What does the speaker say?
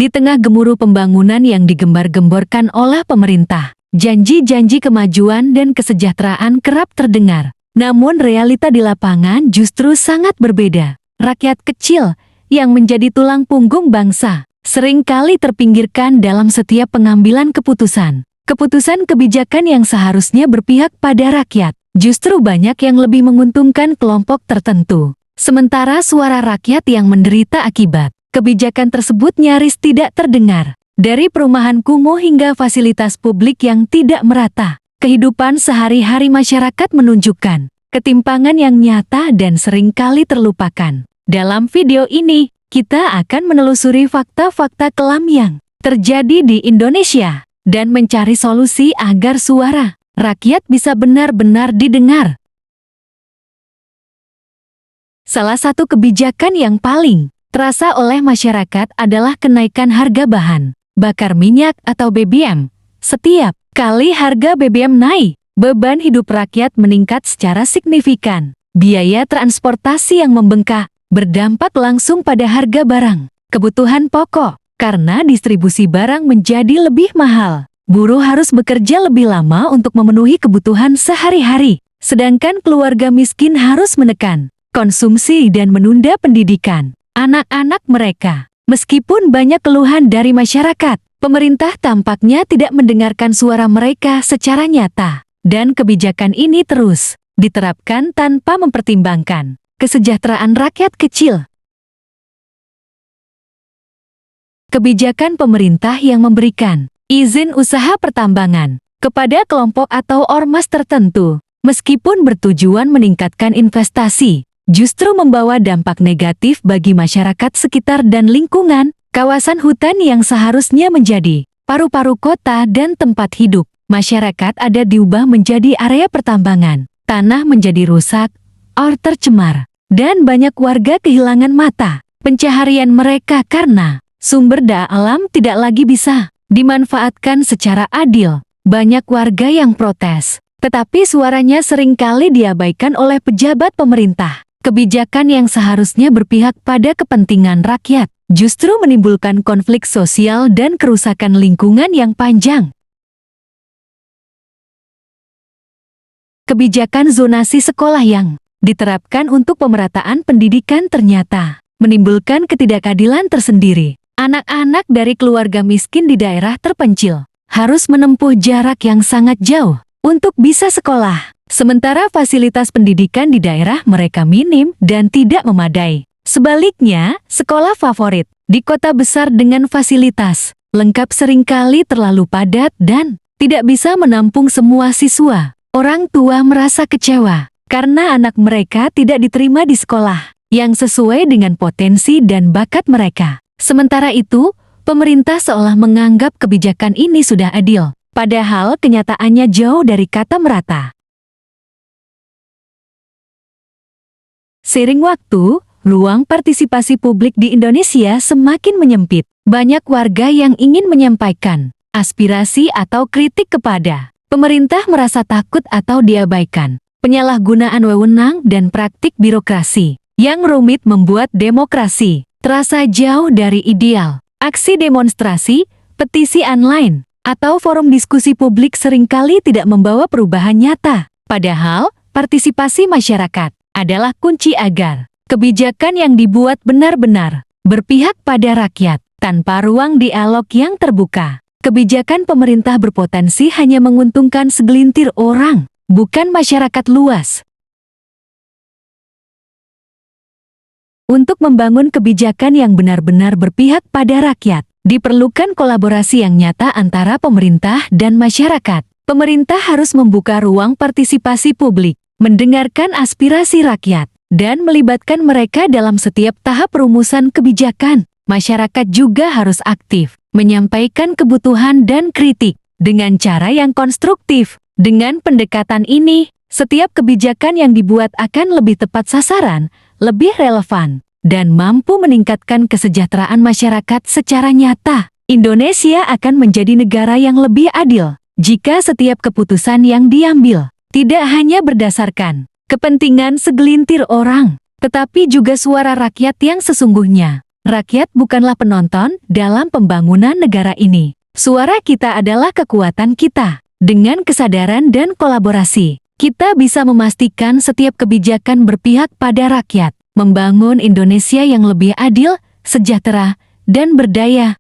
Di tengah gemuruh pembangunan yang digembar-gemborkan oleh pemerintah, janji-janji kemajuan dan kesejahteraan kerap terdengar. Namun realita di lapangan justru sangat berbeda. Rakyat kecil yang menjadi tulang punggung bangsa seringkali terpinggirkan dalam setiap pengambilan keputusan. Keputusan kebijakan yang seharusnya berpihak pada rakyat, justru banyak yang lebih menguntungkan kelompok tertentu. Sementara suara rakyat yang menderita akibat kebijakan tersebut nyaris tidak terdengar. Dari perumahan kumuh hingga fasilitas publik yang tidak merata, kehidupan sehari-hari masyarakat menunjukkan ketimpangan yang nyata dan seringkali terlupakan. Dalam video ini, kita akan menelusuri fakta-fakta kelam yang terjadi di Indonesia dan mencari solusi agar suara rakyat bisa benar-benar didengar. Salah satu kebijakan yang paling terasa oleh masyarakat adalah kenaikan harga bahan bakar minyak atau BBM. Setiap kali harga BBM naik, beban hidup rakyat meningkat secara signifikan. Biaya transportasi yang membengkak berdampak langsung pada harga barang kebutuhan pokok. Karena distribusi barang menjadi lebih mahal, buruh harus bekerja lebih lama untuk memenuhi kebutuhan sehari-hari. Sedangkan keluarga miskin harus menekan konsumsi dan menunda pendidikan anak-anak mereka. Meskipun banyak keluhan dari masyarakat, pemerintah tampaknya tidak mendengarkan suara mereka secara nyata. Dan kebijakan ini terus diterapkan tanpa mempertimbangkan kesejahteraan rakyat kecil. Kebijakan pemerintah yang memberikan izin usaha pertambangan kepada kelompok atau ormas tertentu, meskipun bertujuan meningkatkan investasi, justru membawa dampak negatif bagi masyarakat sekitar dan lingkungan. Kawasan hutan yang seharusnya menjadi paru-paru kota dan tempat hidup masyarakat ada diubah menjadi area pertambangan. Tanah menjadi rusak, air tercemar, dan banyak warga kehilangan mata pencaharian mereka karena sumber daya alam tidak lagi bisa dimanfaatkan secara adil. Banyak warga yang protes, tetapi suaranya seringkali diabaikan oleh pejabat pemerintah. Kebijakan yang seharusnya berpihak pada kepentingan rakyat justru menimbulkan konflik sosial dan kerusakan lingkungan yang panjang. Kebijakan zonasi sekolah yang diterapkan untuk pemerataan pendidikan ternyata menimbulkan ketidakadilan tersendiri. Anak-anak dari keluarga miskin di daerah terpencil harus menempuh jarak yang sangat jauh untuk bisa sekolah. Sementara fasilitas pendidikan di daerah mereka minim dan tidak memadai. Sebaliknya, sekolah favorit di kota besar dengan fasilitas lengkap seringkali terlalu padat dan tidak bisa menampung semua siswa. Orang tua merasa kecewa karena anak mereka tidak diterima di sekolah yang sesuai dengan potensi dan bakat mereka. Sementara itu, pemerintah seolah menganggap kebijakan ini sudah adil, padahal kenyataannya jauh dari kata merata. Seiring waktu, ruang partisipasi publik di Indonesia semakin menyempit. Banyak warga yang ingin menyampaikan aspirasi atau kritik kepada pemerintah merasa takut atau diabaikan. Penyalahgunaan wewenang dan praktik birokrasi yang rumit membuat demokrasi terasa jauh dari ideal. Aksi demonstrasi, petisi online, atau forum diskusi publik seringkali tidak membawa perubahan nyata. Padahal, partisipasi masyarakat adalah kunci agar kebijakan yang dibuat benar-benar berpihak pada rakyat. Tanpa ruang dialog yang terbuka, kebijakan pemerintah berpotensi hanya menguntungkan segelintir orang, bukan masyarakat luas. Untuk membangun kebijakan yang benar-benar berpihak pada rakyat, diperlukan kolaborasi yang nyata antara pemerintah dan masyarakat. Pemerintah harus membuka ruang partisipasi publik, mendengarkan aspirasi rakyat, dan melibatkan mereka dalam setiap tahap rumusan kebijakan. Masyarakat juga harus aktif, menyampaikan kebutuhan dan kritik dengan cara yang konstruktif. Dengan pendekatan ini, setiap kebijakan yang dibuat akan lebih tepat sasaran, lebih relevan, dan mampu meningkatkan kesejahteraan masyarakat secara nyata. Indonesia akan menjadi negara yang lebih adil jika setiap keputusan yang diambil tidak hanya berdasarkan kepentingan segelintir orang, tetapi juga suara rakyat yang sesungguhnya. Rakyat bukanlah penonton dalam pembangunan negara ini. Suara kita adalah kekuatan kita. Dengan kesadaran dan kolaborasi, kita bisa memastikan setiap kebijakan berpihak pada rakyat, membangun Indonesia yang lebih adil, sejahtera, dan berdaya.